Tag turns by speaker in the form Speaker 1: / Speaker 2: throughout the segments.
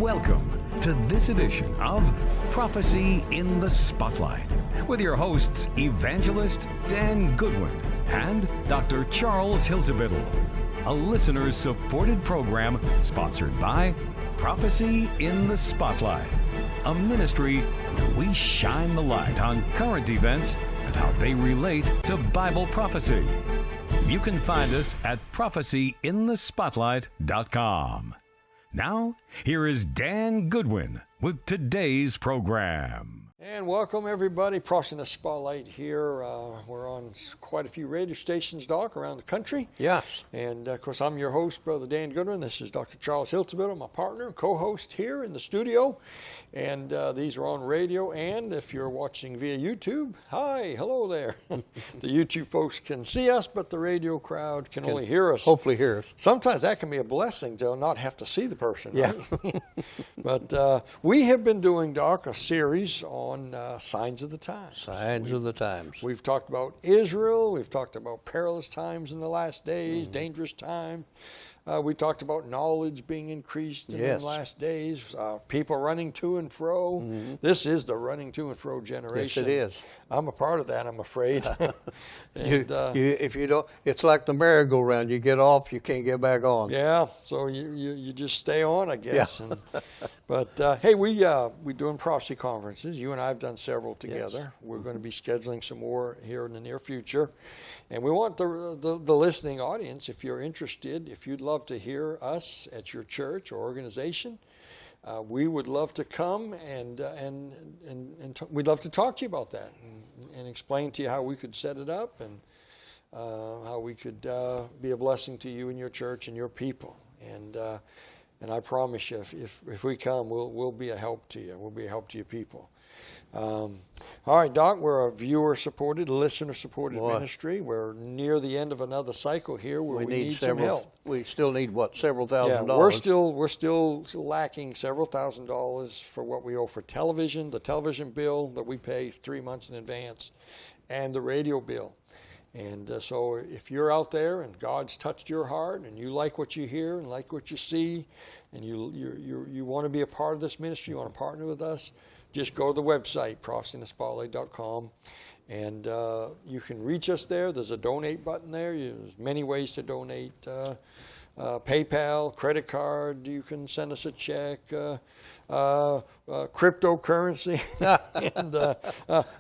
Speaker 1: Welcome to this edition of Prophecy in the Spotlight with your hosts, Evangelist Dan Goodwin and Dr. Charles Hiltebittle, a listener-supported program sponsored by Prophecy in the Spotlight, a ministry where we shine the light on current events and how they relate to Bible prophecy. You can find us at prophecyinthespotlight.com. Now, here is Dan Goodwin with today's program.
Speaker 2: And welcome everybody, Prophecy in the Spotlight here. We're on quite a few radio stations, Doc, around the country.
Speaker 3: Yes.
Speaker 2: And of course, I'm your host, Brother Dan Goodwin. This is Dr. Charles Hiltebittle, my partner, co-host here in the studio. And these are on radio, and if you're watching via YouTube, hi, hello there. The YouTube folks can see us, but the radio crowd can only hear us.
Speaker 3: Hopefully hear us.
Speaker 2: Sometimes that can be a blessing to not have to see the person.
Speaker 3: Yeah.
Speaker 2: Right? But we have been doing, Doc, a series on signs of the times.
Speaker 3: Signs of the times.
Speaker 2: We've talked about Israel. We've talked about perilous times in the last days, dangerous time. We talked about knowledge being increased in the last days, people running to and fro. This is the running to and fro generation.
Speaker 3: Yes, it is.
Speaker 2: I'm a part of that, I'm afraid. And,
Speaker 3: if you don't, it's like the merry-go-round. You get off, you can't get back on.
Speaker 2: yeah, so you just stay on, I guess. Yeah. But hey, we doing prophecy conferences. You and I have done several together. Yes. We're going to be scheduling some more here in the near future. And we want the listening audience, if you're interested, if you'd love to hear us at your church or organization, we would love to come and we'd love to talk to you about that and explain to you how we could set it up and how we could be a blessing to you and your church and your people. And I promise you, if we come, we'll be a help to you. We'll be a help to your people. All right, Doc, we're a viewer-supported, listener-supported ministry. We're near the end of another cycle here where we need some help.
Speaker 3: We still need, several $1,000s?
Speaker 2: Yeah, we're still lacking several $1,000s for what we owe for television, the television bill that we pay 3 months in advance, and the radio bill. And so if you're out there and God's touched your heart and you like what you hear and like what you see and you want to be a part of this ministry, you want to partner with us, just go to the website, prophecyinthespotlight.com, and you can reach us there. There's a donate button there. There's many ways to donate. PayPal, credit card, you can send us a check, cryptocurrency,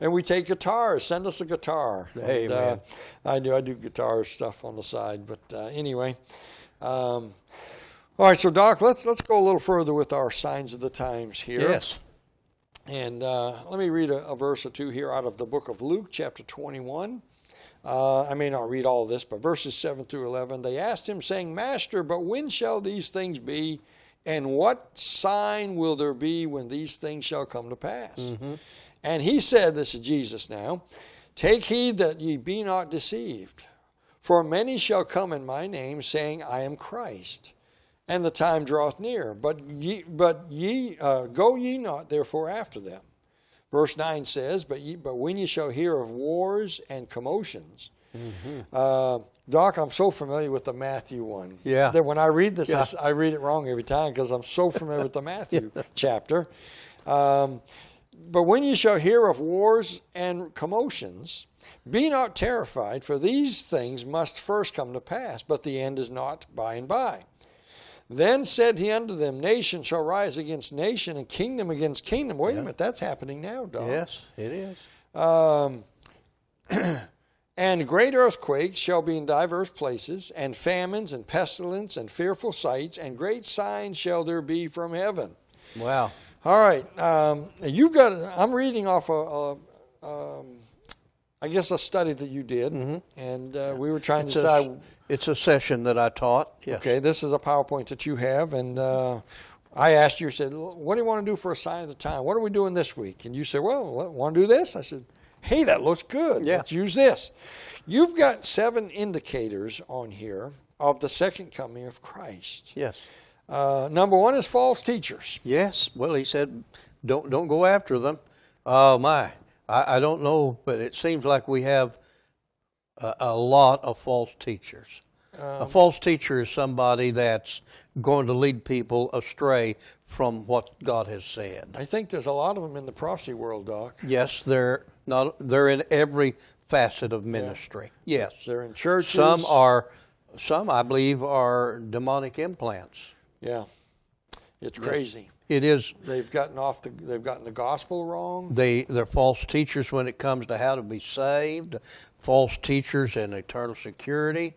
Speaker 2: and we take guitars. Send us a guitar.
Speaker 3: Amen.
Speaker 2: And, I do guitar stuff on the side, but anyway. All right, so Doc, let's go a little further with our signs of the times here.
Speaker 3: Yes.
Speaker 2: And let me read a verse or two here out of the book of Luke, chapter 21. I may not read all of this, but verses 7 through 11. They asked him, saying, Master, but when shall these things be? And what sign will there be when these things shall come to pass? Mm-hmm. And he said, this is Jesus now, Take heed that ye be not deceived. For many shall come in my name, saying, I am Christ. And the time draweth near, but ye go ye not therefore after them. Verse 9 says, but when ye shall hear of wars and commotions. Mm-hmm. Doc, I'm so familiar with the Matthew one.
Speaker 3: Yeah.
Speaker 2: That when I read this, I read it wrong every time because I'm so familiar with the Matthew chapter. But when ye shall hear of wars and commotions, be not terrified, for these things must first come to pass, but the end is not by and by. Then said he unto them, Nation shall rise against nation, and kingdom against kingdom. Wait a minute, that's happening now, Doc.
Speaker 3: Yes, it is.
Speaker 2: And great earthquakes shall be in diverse places, and famines, and pestilence, and fearful sights, and great signs shall there be from heaven.
Speaker 3: Wow.
Speaker 2: All right, I'm reading off I guess a study that you did, and we were trying to decide.
Speaker 3: It's a session that I taught. Yes.
Speaker 2: Okay, this is a PowerPoint that you have, and I asked you, said, what do you want to do for a sign of the time? What are we doing this week? And you said, well, want to do this? I said, hey, that looks good. Yeah. Let's use this. You've got 7 indicators on here of the second coming of Christ.
Speaker 3: Yes.
Speaker 2: Number 1 is false teachers.
Speaker 3: Yes. Well, he said, don't go after them. Oh, my. I don't know, but it seems like we have a lot of false teachers. A false teacher is somebody that's going to lead people astray from what God has said.
Speaker 2: I think there's a lot of them in the prophecy world, Doc.
Speaker 3: Yes, they're in every facet of ministry. Yes.
Speaker 2: They're in churches.
Speaker 3: Some I believe are demonic implants.
Speaker 2: Yeah. It's crazy.
Speaker 3: It is.
Speaker 2: They've gotten the gospel wrong.
Speaker 3: They're false teachers when it comes to how to be saved, false teachers in eternal security,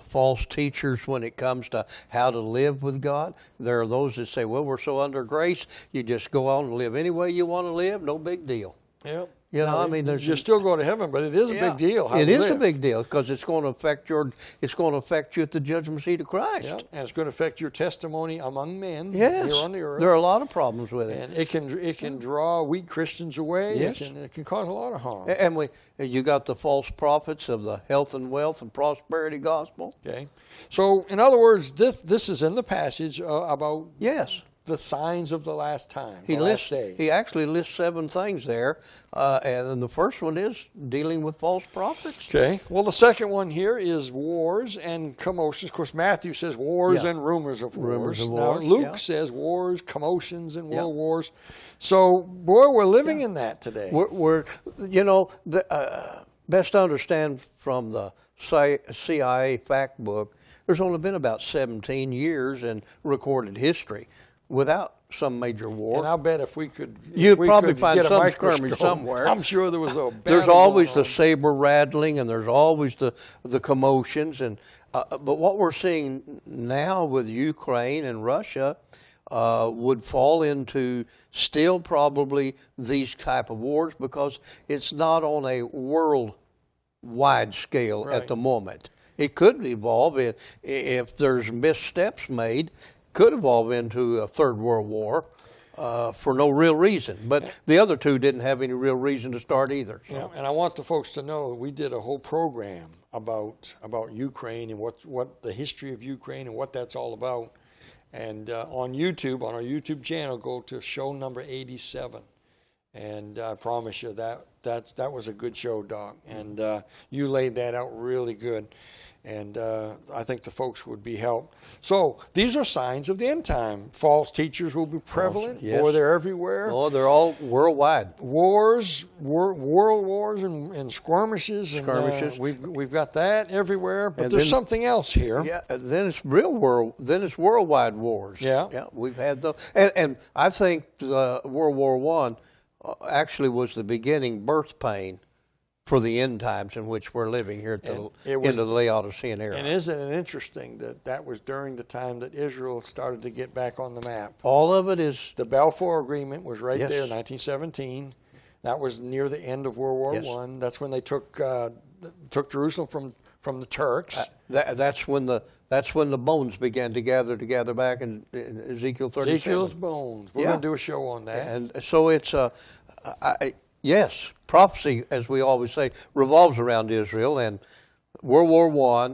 Speaker 3: false teachers when it comes to how to live with God. There are those that say, well, we're so under grace, you just go on and live any way you want to live, no big deal.
Speaker 2: Yep.
Speaker 3: You know, I mean,
Speaker 2: you still go to heaven, but it is a big deal.
Speaker 3: It is a big deal because it's going to affect you at the judgment seat of Christ.
Speaker 2: Yeah, and it's going to affect your testimony among men
Speaker 3: yes.
Speaker 2: here on the earth.
Speaker 3: There are a lot of problems with it.
Speaker 2: And it can draw weak Christians away.
Speaker 3: Yes.
Speaker 2: It can cause a lot of harm.
Speaker 3: And you got the false prophets of the health and wealth and prosperity gospel.
Speaker 2: Okay. So, in other words, this is in the passage about the signs of the last time, last day.
Speaker 3: He actually lists 7 things there, and the first one is dealing with false prophets.
Speaker 2: Okay. Well, the second one here is wars and commotions. Of course, Matthew says wars and rumors of wars. Now, Luke says wars, commotions, and world wars. So, boy, we're living in that today.
Speaker 3: We're best to understand from the CIA fact book, there's only been about 17 years in recorded history without some major war.
Speaker 2: And I'll bet if we could,
Speaker 3: you'd probably find some skirmish somewhere.
Speaker 2: I'm sure there was a battle.
Speaker 3: There's always the saber rattling, and there's always the commotions. And but what we're seeing now with Ukraine and Russia would fall into still probably these type of wars because it's not on a worldwide scale at the moment. It could evolve if there's missteps made. Could evolve into a third world war for no real reason. But the other two didn't have any real reason to start either. So.
Speaker 2: Yeah, and I want the folks to know we did a whole program about Ukraine and what the history of Ukraine and what that's all about. And on YouTube, on our YouTube channel, go to show number 87. And I promise you that was a good show, Doc. And you laid that out really good. And I think the folks would be helped. So these are signs of the end time. False teachers will be prevalent, or they're everywhere.
Speaker 3: Oh, they're all worldwide.
Speaker 2: World wars and skirmishes. And, we've got that everywhere. But there's something else here.
Speaker 3: Yeah. Then it's Then it's worldwide wars.
Speaker 2: Yeah.
Speaker 3: Yeah. We've had those, and I think World War I actually was the beginning birth pain for the end times in which we're living here at the end of the Laodicean era.
Speaker 2: And isn't it interesting that was during the time that Israel started to get back on the map?
Speaker 3: All of it is...
Speaker 2: The Balfour Agreement was right there in 1917. That was near the end of World War I. That's when they took Jerusalem from the Turks.
Speaker 3: That's when the bones began to gather back in Ezekiel 37.
Speaker 2: Ezekiel's bones. We're going to do a show on that.
Speaker 3: And so it's... Yes, prophecy, as we always say, revolves around Israel, and World War I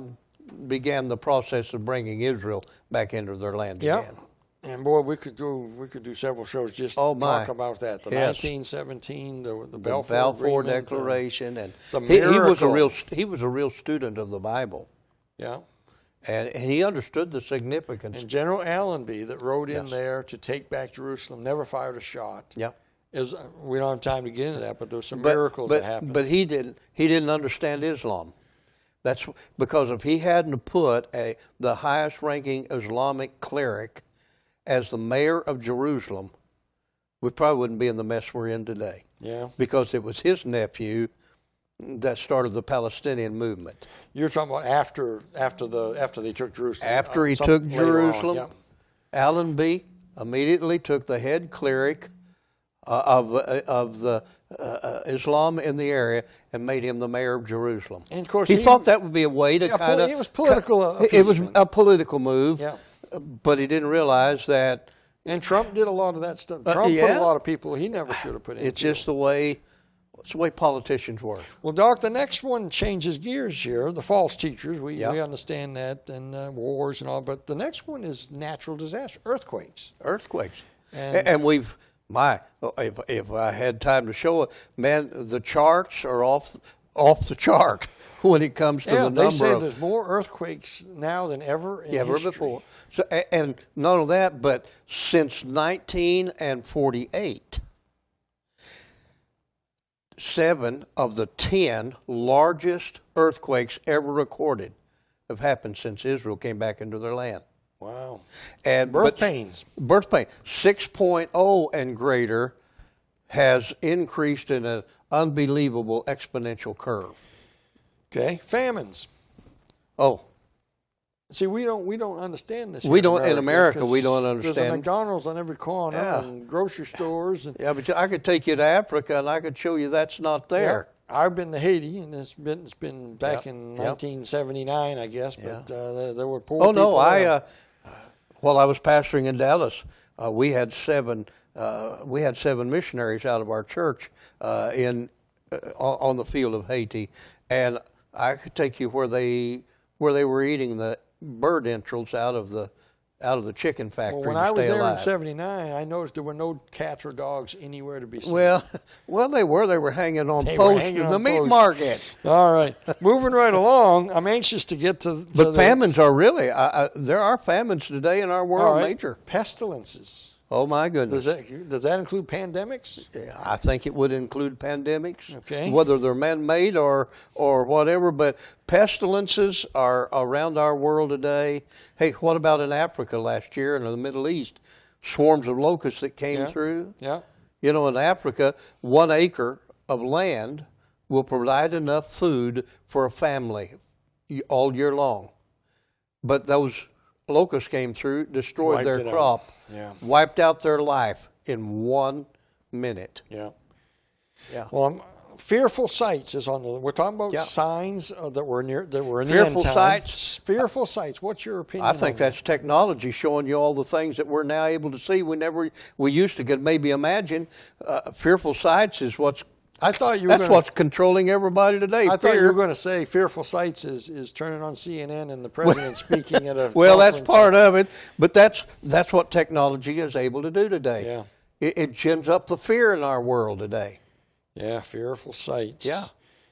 Speaker 3: began the process of bringing Israel back into their land again.
Speaker 2: And boy, we could do several shows just talk about that. The 1917, the Balfour
Speaker 3: Declaration, and
Speaker 2: the
Speaker 3: he was a real student of the Bible.
Speaker 2: Yeah.
Speaker 3: And he understood the significance.
Speaker 2: And General Allenby that rode in there to take back Jerusalem never fired a shot.
Speaker 3: Yeah.
Speaker 2: We don't have time to get into that, but there were some miracles that happened.
Speaker 3: But he didn't understand Islam. That's because if he hadn't put the highest ranking Islamic cleric as the mayor of Jerusalem, we probably wouldn't be in the mess we're in today.
Speaker 2: Yeah.
Speaker 3: Because it was his nephew that started the Palestinian movement.
Speaker 2: You're talking about after they took Jerusalem.
Speaker 3: After he took Jerusalem, Allenby immediately took the head cleric of the Islam in the area and made him the mayor of Jerusalem.
Speaker 2: And of course,
Speaker 3: he thought that would be a way to kind of...
Speaker 2: It was political.
Speaker 3: It was a political move,
Speaker 2: yeah.
Speaker 3: But he didn't realize that...
Speaker 2: And Trump did a lot of that stuff. Trump put a lot of people he never should have put in.
Speaker 3: It's just the way politicians work.
Speaker 2: Well, Doc, the next one changes gears here. The false teachers, we understand that, and wars and all. But the next one is natural disaster, earthquakes.
Speaker 3: And we've... if I had time to show it, man, the charts are off the chart when it comes to the number
Speaker 2: they say
Speaker 3: of
Speaker 2: there's more earthquakes now than ever in
Speaker 3: ever
Speaker 2: history.
Speaker 3: before. So, and not only that, but since 1948, 7 of the 10 largest earthquakes ever recorded have happened since Israel came back into their land.
Speaker 2: Wow.
Speaker 3: And
Speaker 2: Birth pains.
Speaker 3: Birth pain. 6.0 and greater has increased in an unbelievable exponential curve.
Speaker 2: Okay. Famines.
Speaker 3: Oh,
Speaker 2: See, we don't understand this.
Speaker 3: We
Speaker 2: here
Speaker 3: don't- in America,
Speaker 2: 'cause
Speaker 3: we don't
Speaker 2: There's a
Speaker 3: understand.
Speaker 2: McDonald's on every corner
Speaker 3: Yeah.
Speaker 2: and grocery stores. And
Speaker 3: yeah, but I could take you to Africa and I could show you that's not there.
Speaker 2: I've been to Haiti, and it's been back
Speaker 3: Yep.
Speaker 2: in
Speaker 3: Yep.
Speaker 2: 1979, I guess. But there were poor
Speaker 3: Oh
Speaker 2: people
Speaker 3: no,
Speaker 2: there.
Speaker 3: while I was pastoring in Dallas, we had 7 missionaries out of our church on the field of Haiti, and I could take you where they were eating the bird entrails out of the chicken factory
Speaker 2: Well, when
Speaker 3: to
Speaker 2: I was
Speaker 3: stay
Speaker 2: there
Speaker 3: alive.
Speaker 2: in '79, I noticed there were no cats or dogs anywhere to be seen.
Speaker 3: Well, they were hanging on
Speaker 2: They were
Speaker 3: posts
Speaker 2: hanging
Speaker 3: in
Speaker 2: on
Speaker 3: the meat
Speaker 2: posts.
Speaker 3: market.
Speaker 2: All right, moving right along. I'm anxious to get to
Speaker 3: But
Speaker 2: the
Speaker 3: famines are really there are famines today in our world,
Speaker 2: all right,
Speaker 3: major.
Speaker 2: Pestilences.
Speaker 3: Oh my goodness.
Speaker 2: Does that include pandemics?
Speaker 3: I think it would include pandemics,
Speaker 2: Okay.
Speaker 3: whether they're man-made or whatever. But pestilences are around our world today. Hey, what about in Africa last year and in the Middle East? Swarms of locusts that came through.
Speaker 2: Yeah.
Speaker 3: You know, in Africa, 1 acre of land will provide enough food for a family all year long. But those locusts came through, destroyed
Speaker 2: Wiped
Speaker 3: their
Speaker 2: it out.
Speaker 3: crop,
Speaker 2: Yeah.
Speaker 3: wiped out their life in 1 minute.
Speaker 2: Yeah.
Speaker 3: Yeah.
Speaker 2: Well, fearful sights is on the. We're talking about
Speaker 3: Yeah.
Speaker 2: signs that were in the end
Speaker 3: Fearful
Speaker 2: time.
Speaker 3: sights.
Speaker 2: Fearful sights. What's your opinion?
Speaker 3: I think
Speaker 2: on
Speaker 3: that's technology showing you all the things that we're now able to see. We used to could maybe imagine. Fearful sights is
Speaker 2: that? I thought you were.
Speaker 3: that's what's controlling everybody today.
Speaker 2: I thought you
Speaker 3: Fear.
Speaker 2: were going to say fearful sights is turning on CNN and the president speaking at a.
Speaker 3: Well, that's
Speaker 2: conference.
Speaker 3: part of it, but that's what technology is able to do today.
Speaker 2: Yeah.
Speaker 3: It gins up the fear in our world today.
Speaker 2: Yeah, fearful sights.
Speaker 3: Yeah.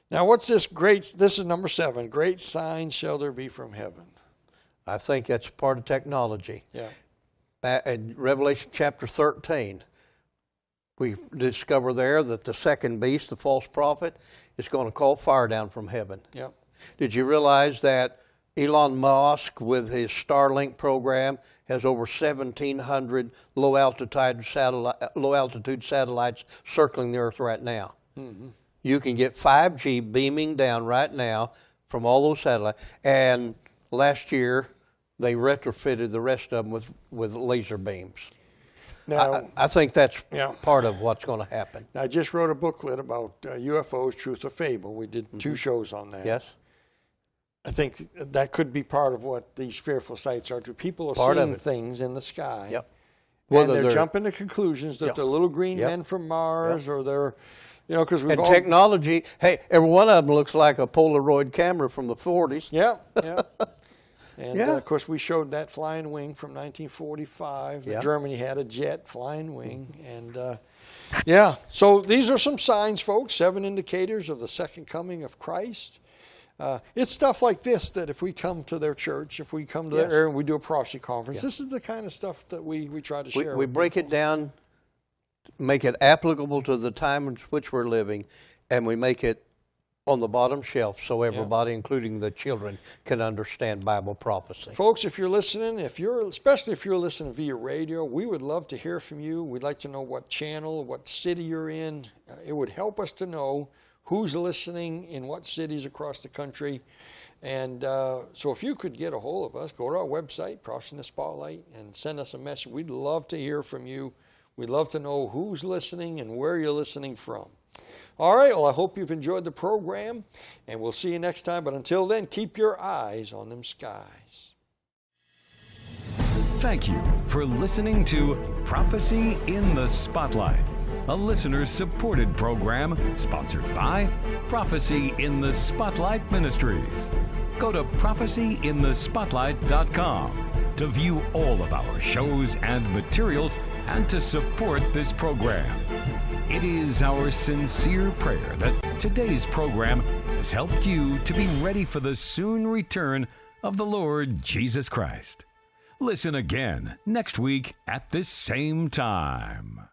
Speaker 2: Now, what's this great? This is number 7. Great signs shall there be from heaven.
Speaker 3: I think that's part of technology.
Speaker 2: Yeah.
Speaker 3: In Revelation chapter 13, we discover there that the second beast, the false prophet, is going to call fire down from heaven.
Speaker 2: Yep.
Speaker 3: Did you realize that Elon Musk, with his Starlink program, has over 1,700 low-altitude satellites circling the Earth right now? Mm-hmm. You can get 5G beaming down right now from all those satellites. And last year, they retrofitted the rest of them with laser beams.
Speaker 2: Now,
Speaker 3: I think that's
Speaker 2: Yeah.
Speaker 3: part of what's going to happen.
Speaker 2: I just wrote a booklet about UFOs, Truth or Fable. We did 2 shows on that.
Speaker 3: Yes?
Speaker 2: I think that could be part of what these fearful sights are. People are
Speaker 3: Part of
Speaker 2: seeing
Speaker 3: it.
Speaker 2: things in the sky.
Speaker 3: Yep.
Speaker 2: And
Speaker 3: Whether
Speaker 2: they're
Speaker 3: they're-
Speaker 2: jumping to conclusions that
Speaker 3: Yep.
Speaker 2: they're little green
Speaker 3: Yep.
Speaker 2: men from Mars or they're, because we've
Speaker 3: And
Speaker 2: all.
Speaker 3: technology, hey, every one of them looks like a Polaroid camera from the 40s.
Speaker 2: Yeah, yeah. And
Speaker 3: Yeah.
Speaker 2: of course, we showed that flying wing from 1945.
Speaker 3: Yeah.
Speaker 2: Germany had a jet flying wing, and So these are some signs, folks. 7 indicators of the second coming of Christ. It's stuff like this that if we come to their church, if we come to their
Speaker 3: Yes.
Speaker 2: area and we do a prophecy conference, this is the kind of stuff that we try to share.
Speaker 3: We
Speaker 2: with
Speaker 3: break it down, make it applicable to the time in which we're living, and we make it on the bottom shelf so everybody, including the children, can understand Bible prophecy.
Speaker 2: Folks, if you're listening, especially if you're listening via radio, we would love to hear from you. We'd like to know what channel, what city you're in. It would help us to know who's listening in what cities across the country. And so if you could get a hold of us, go to our website, Prophecy in the Spotlight, and send us a message. We'd love to hear from you. We'd love to know who's listening and where you're listening from. All right, well, I hope you've enjoyed the program, and we'll see you next time. But until then, keep your eyes on them skies.
Speaker 1: Thank you for listening to Prophecy in the Spotlight, a listener-supported program sponsored by Prophecy in the Spotlight Ministries. Go to prophecyinthespotlight.com to view all of our shows and materials and to support this program. It is our sincere prayer that today's program has helped you to be ready for the soon return of the Lord Jesus Christ. Listen again next week at this same time.